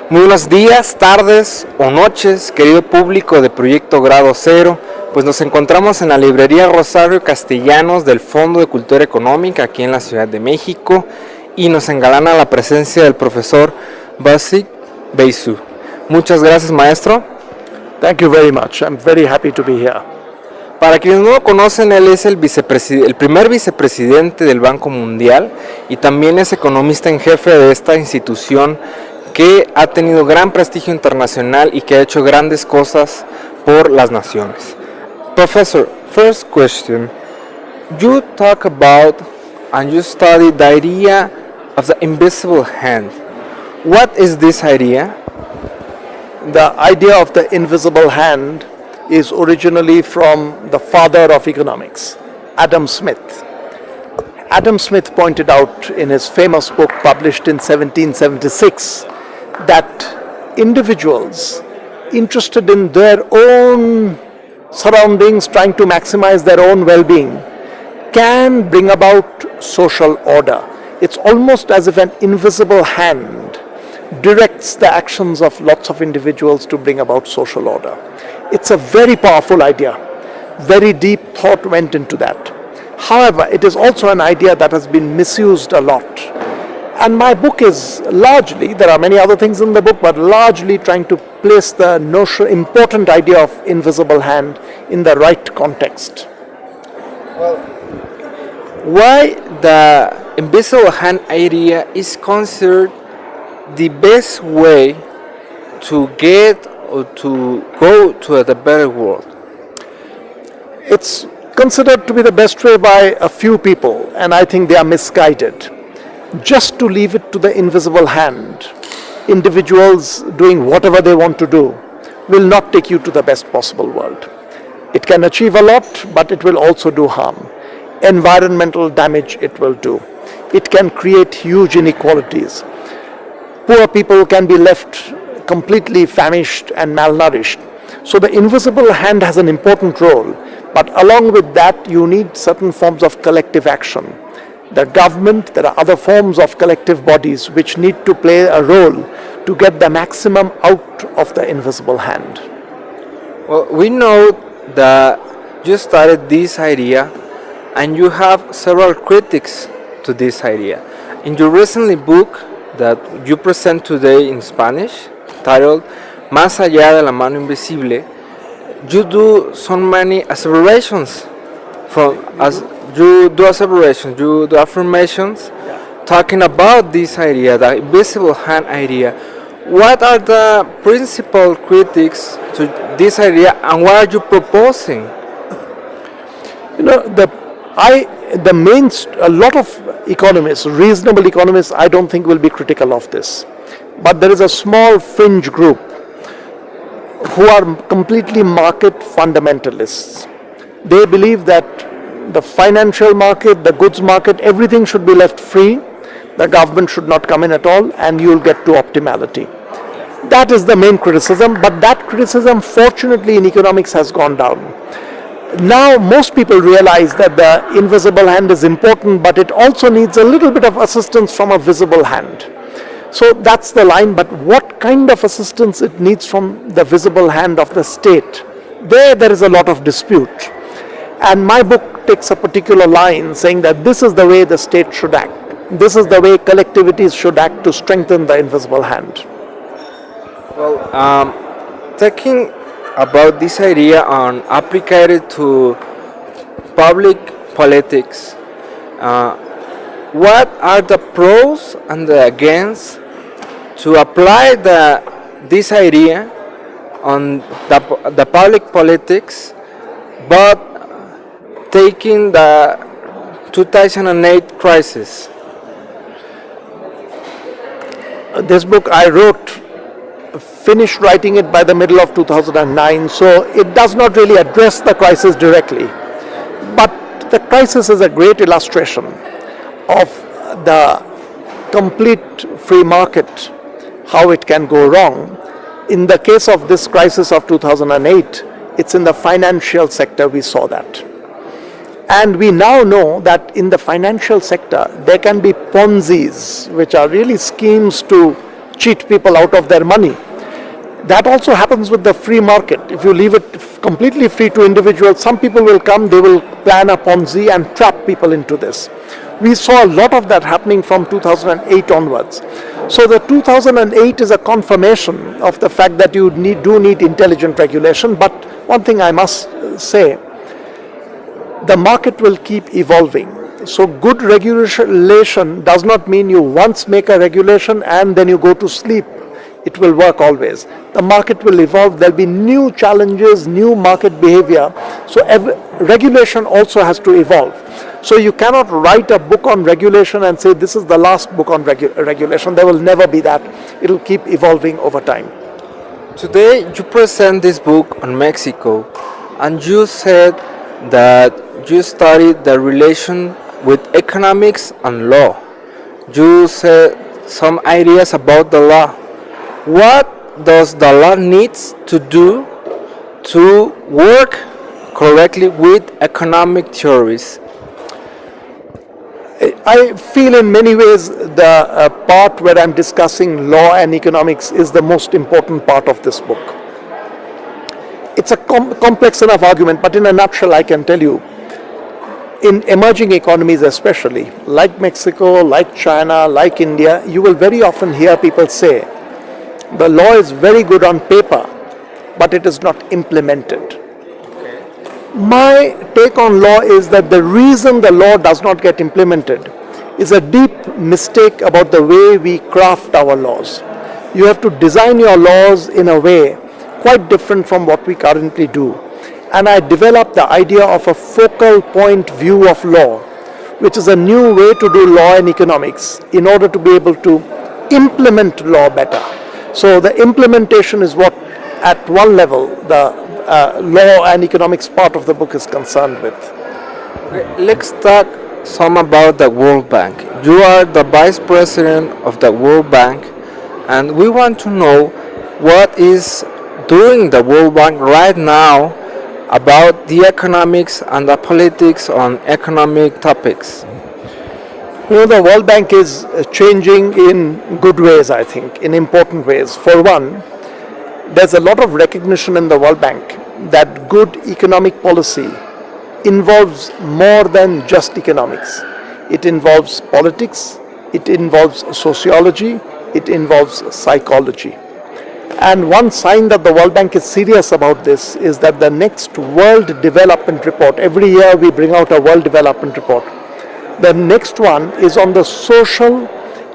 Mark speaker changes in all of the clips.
Speaker 1: Muy buenos días, tardes o noches, querido público de Proyecto Grado Cero. Pues nos encontramos en la librería Rosario Castellanos del Fondo de Cultura Económica aquí en la Ciudad de México y nos engalana la presencia del profesor Kaushik Basu. Muchas gracias, maestro.
Speaker 2: Thank you very much. I'm very happy to be here.
Speaker 1: Para quienes no lo conocen, él es el primer vicepresidente del Banco Mundial y también es economista en jefe de esta institución que ha tenido gran prestigio internacional y que ha hecho grandes cosas por las naciones. Professor, first question. You talk about and you study the idea of the invisible hand. What is this idea?
Speaker 2: The idea of the invisible hand is originally from the father of economics, Adam Smith. Adam Smith pointed out in his famous book published in 1776 that individuals interested in their own surroundings, trying to maximize their own well-being, can bring about social order. It's almost as if an invisible hand directs the actions of lots of individuals to bring about social order. It's a very powerful idea. Very deep thought went into that. However, it is also an idea that has been misused a lot. And my book is largely, there are many other things in the book, but largely trying to place the important idea of invisible hand in the right context.
Speaker 1: Well, why the invisible hand idea is considered the best way to get or to go to the better world?
Speaker 2: It's considered to be the best way by a few people, and I think they are misguided. Just to leave it to the invisible hand, individuals doing whatever they want to do, will not take you to the best possible world. It can achieve a lot, but it will also do harm. Environmental damage it will do. It can create huge inequalities. Poor people can be left completely famished and malnourished. So the invisible hand has an important role, but along with that you need certain forms of collective action. The government, there are other forms of collective bodies which need to play a role to get the maximum out of the invisible hand.
Speaker 1: Well, we know that you started this idea and you have several critics to this idea. In your recent book that you present today in Spanish, titled Más allá de la mano invisible, you do so many asseverations you do affirmations talking about this idea, the invisible hand idea. What are the principal critics to this idea and what are you proposing?
Speaker 2: You know, a lot of economists, reasonable economists, I don't think will be critical of this. But there is a small fringe group who are completely market fundamentalists. They believe that the financial market, the goods market, everything should be left free. The government should not come in at all, and you'll get to optimality. That is the main criticism, but that criticism, fortunately, in economics has gone down. Now, most people realize that the invisible hand is important, but it also needs a little bit of assistance from a visible hand. So that's the line, but what kind of assistance it needs from the visible hand of the state, there is a lot of dispute. And my book takes a particular line saying that this is the way the state should act. This is the way collectivities should act to strengthen the invisible hand.
Speaker 1: Well, talking about this idea on applied to public politics, what are the pros and the against to apply this idea on the public politics, but taking the 2008 crisis?
Speaker 2: This book I finished writing it by the middle of 2009, so it does not really address the crisis directly. But the crisis is a great illustration of the complete free market, how it can go wrong. In the case of this crisis of 2008, it's in the financial sector we saw that. And we now know that in the financial sector, there can be Ponzi's, which are really schemes to cheat people out of their money. That also happens with the free market. If you leave it completely free to individuals, some people will come, they will plan a Ponzi and trap people into this. We saw a lot of that happening from 2008 onwards. So the 2008 is a confirmation of the fact that you do need intelligent regulation. But one thing I must say, the market will keep evolving. So good regulation does not mean you once make a regulation and then you go to sleep. It will work always. The market will evolve. There will be new challenges, new market behavior. So regulation also has to evolve. So you cannot write a book on regulation and say this is the last book on regulation. There will never be that. It will keep evolving over time.
Speaker 1: Today you present this book on Mexico, and you said that you studied the relation with economics and law. You said some ideas about the law. What does the law needs to do to work correctly with economic theories?
Speaker 2: I feel in many ways the part where I'm discussing law and economics is the most important part of this book. It's a complex enough argument, but in a nutshell I can tell you, in emerging economies especially, like Mexico, like China, like India, you will very often hear people say, the law is very good on paper, but it is not implemented. My take on law is that the reason the law does not get implemented is a deep mistake about the way we craft our laws. You have to design your laws in a way quite different from what we currently do. And I developed the idea of a focal point view of law, which is a new way to do law and economics in order to be able to implement law better. So the implementation is what, at one level, the law and economics part of the book is concerned with.
Speaker 1: Okay, let's talk some about the World Bank. You are the Vice President of the World Bank, and we want to know what is doing the World Bank right now about the economics and the politics on economic topics.
Speaker 2: You know, the World Bank is changing in good ways, I think, in important ways. For one, there's a lot of recognition in the World Bank that good economic policy involves more than just economics. It involves politics, it involves sociology, it involves psychology. And one sign that the World Bank is serious about this is that the next World Development Report, every year we bring out a World Development Report, the next one is on the social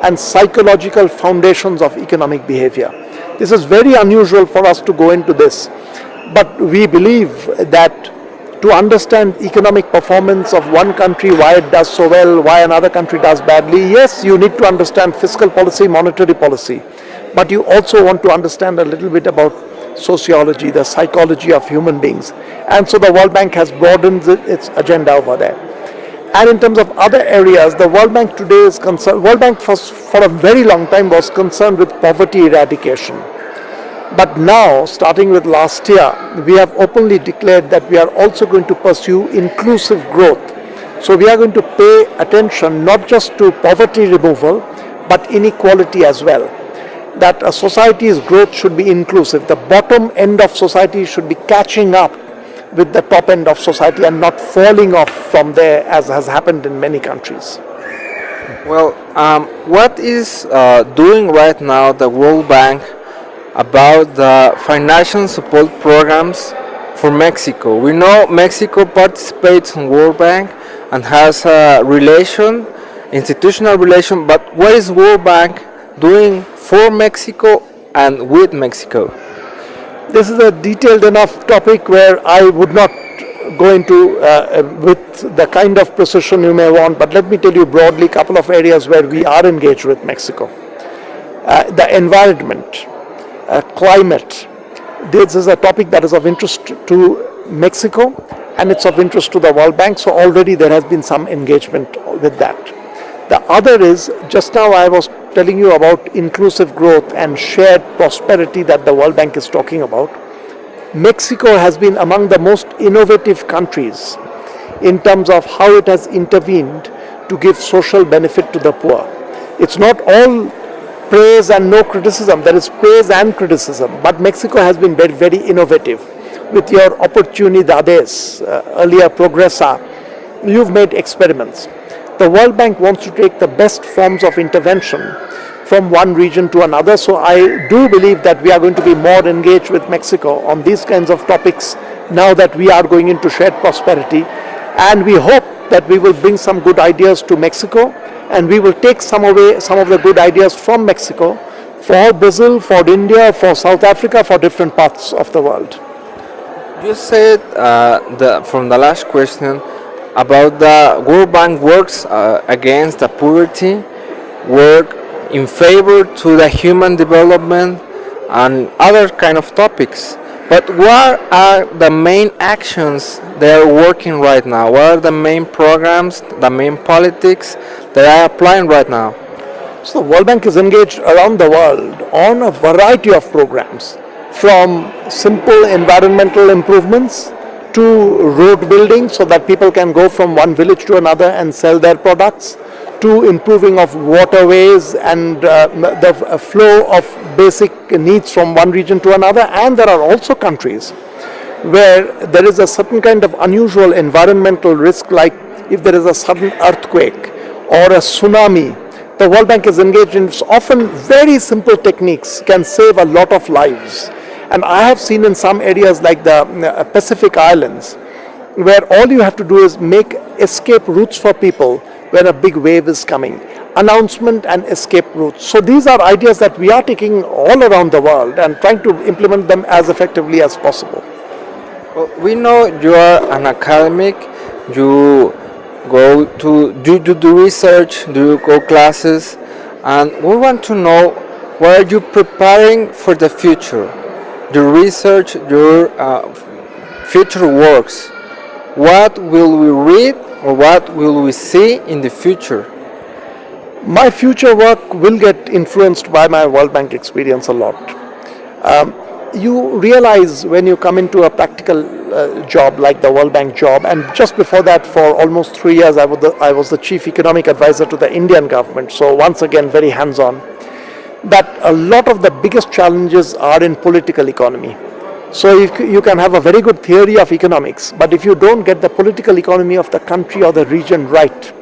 Speaker 2: and psychological foundations of economic behavior. This is very unusual for us to go into this, but we believe that to understand economic performance of one country, why it does so well, why another country does badly, yes, you need to understand fiscal policy, monetary policy, but you also want to understand a little bit about sociology, the psychology of human beings. And so the World Bank has broadened its agenda over there. And in terms of other areas, the World Bank today is concerned, World Bank for a very long time was concerned with poverty eradication. But now, starting with last year, we have openly declared that we are also going to pursue inclusive growth. So we are going to pay attention not just to poverty removal, but inequality as well. That a society's growth should be inclusive. The bottom end of society should be catching up with the top end of society and not falling off from there, as has happened in many countries.
Speaker 1: Well, what is doing right now the World Bank about the financial support programs for Mexico? We know Mexico participates in World Bank and has a relation, institutional relation, but what is World Bank doing for Mexico and with Mexico?
Speaker 2: This is a detailed enough topic where I would not go into with the kind of precision you may want, but let me tell you broadly a couple of areas where we are engaged with Mexico. The environment, climate, this is a topic that is of interest to Mexico and it's of interest to the World Bank, so already there has been some engagement with that. The other is, just now I was telling you about inclusive growth and shared prosperity that the World Bank is talking about. Mexico has been among the most innovative countries in terms of how it has intervened to give social benefit to the poor. It's not all praise and no criticism. There is praise and criticism. But Mexico has been very, very innovative. With your oportunidades, earlier Progresa, you've made experiments. The World Bank wants to take the best forms of intervention from one region to another. So I do believe that we are going to be more engaged with Mexico on these kinds of topics now that we are going into shared prosperity. And we hope that we will bring some good ideas to Mexico, and we will take some of the good ideas from Mexico for Brazil, for India, for South Africa, for different parts of the world.
Speaker 1: You said from the last question about the World Bank works against the poverty, work in favor to the human development and other kind of topics. But what are the main actions they are working right now? What are the main programs, the main politics that are applying right now?
Speaker 2: So the World Bank is engaged around the world on a variety of programs, from simple environmental improvements to road building so that people can go from one village to another and sell their products, to improving of waterways and the flow of basic needs from one region to another. And there are also countries where there is a certain kind of unusual environmental risk, like if there is a sudden earthquake or a tsunami. The World Bank is engaged in often very simple techniques can save a lot of lives. And I have seen in some areas like the Pacific Islands, where all you have to do is make escape routes for people when a big wave is coming. Announcement and escape routes. So these are ideas that we are taking all around the world and trying to implement them as effectively as possible.
Speaker 1: Well, we know you are an academic, you do research, do you go classes, and we want to know, what are you preparing for the future? Your research, your future works. What will we read or what will we see in the future?
Speaker 2: My future work will get influenced by my World Bank experience a lot. You realize when you come into a practical job like the World Bank job, and just before that for almost 3 years I was the chief economic advisor to the Indian government, so once again very hands-on, that a lot of the biggest challenges are in political economy. So you can have a very good theory of economics, but if you don't get the political economy of the country or the region right,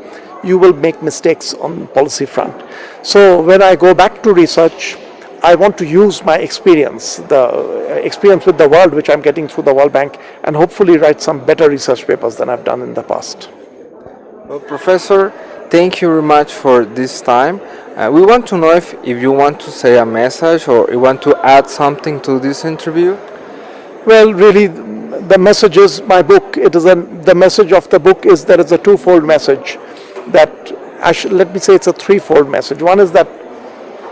Speaker 2: you will make mistakes on policy front. So when I go back to research, I want to use my experience, the experience with the world which I'm getting through the World Bank, and hopefully write some better research papers than I've done in the past.
Speaker 1: Well, Professor, thank you very much for this time. We want to know if you want to say a message or you want to add something to this interview.
Speaker 2: Well, really, the message is my book. The message of the book is there is a twofold message. Let me say it's a threefold message. One is that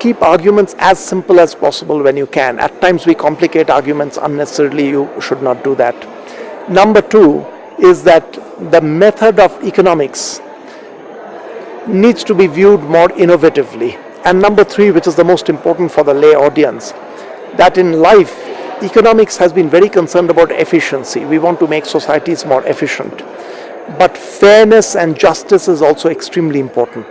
Speaker 2: keep arguments as simple as possible when you can. At times we complicate arguments unnecessarily. You should not do that. Number two is that the method of economics needs to be viewed more innovatively. And number three, which is the most important for the lay audience, that in life, economics has been very concerned about efficiency. We want to make societies more efficient. But fairness and justice is also extremely important.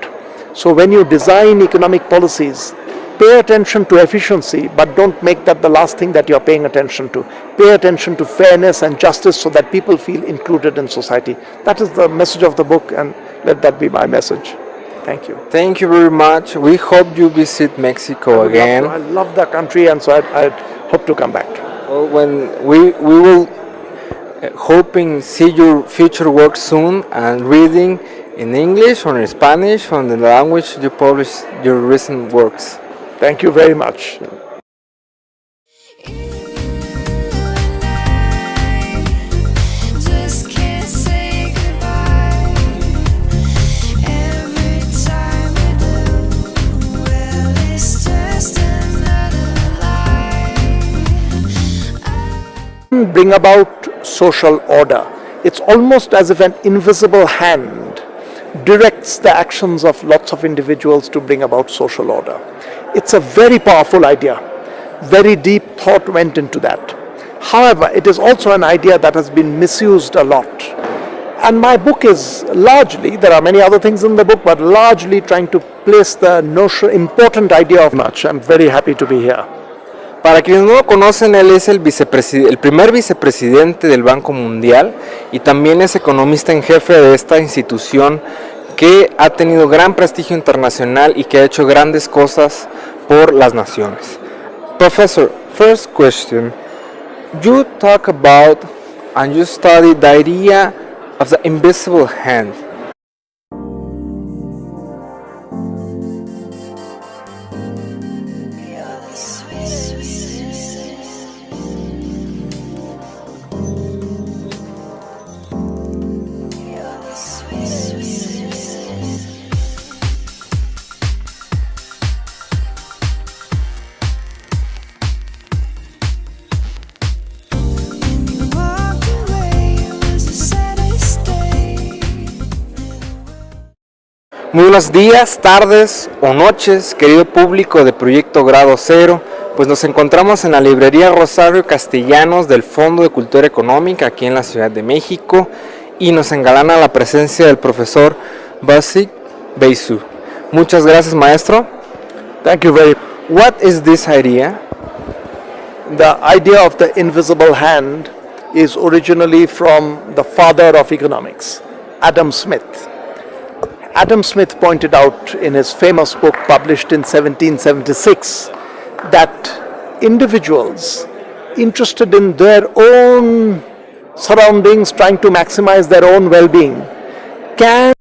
Speaker 2: So when you design economic policies, pay attention to efficiency, but don't make that the last thing that you're paying attention to. Pay attention to fairness and justice so that people feel included in society. That is the message of the book, and let that be my message. Thank you.
Speaker 1: Thank you very much. We hope you visit Mexico again.
Speaker 2: I love the country, and so I hope to come back.
Speaker 1: Well, when we will hoping see your future work soon and reading in English or in Spanish on the language you publish your recent works.
Speaker 2: Thank you very much. Bring about social order. It's almost as if an invisible hand directs the actions of lots of individuals to bring about social order. It's a very powerful idea. Very deep thought went into that. However, it is also an idea that has been misused a lot. And my book is largely, there are many other things in the book, but largely trying to place the notion, important idea of much. I'm very happy to be here.
Speaker 1: Para quienes no lo conocen, él es el primer vicepresidente del Banco Mundial y también es economista en jefe de esta institución que ha tenido gran prestigio internacional y que ha hecho grandes cosas por las naciones. Professor, first question. You talk about and you study the idea of the invisible hand. Muy buenos días, tardes o noches, querido público de Proyecto Grado Cero. Pues nos encontramos en la librería Rosario Castellanos del Fondo de Cultura Económica aquí en la Ciudad de México y nos engalana la presencia del profesor Kaushik Basu. Muchas gracias, maestro.
Speaker 2: Thank you very much.
Speaker 1: What is this idea?
Speaker 2: The idea of the invisible hand is originally from the father of economics, Adam Smith. Adam Smith pointed out in his famous book published in 1776 that individuals interested in their own surroundings, trying to maximize their own well-being, can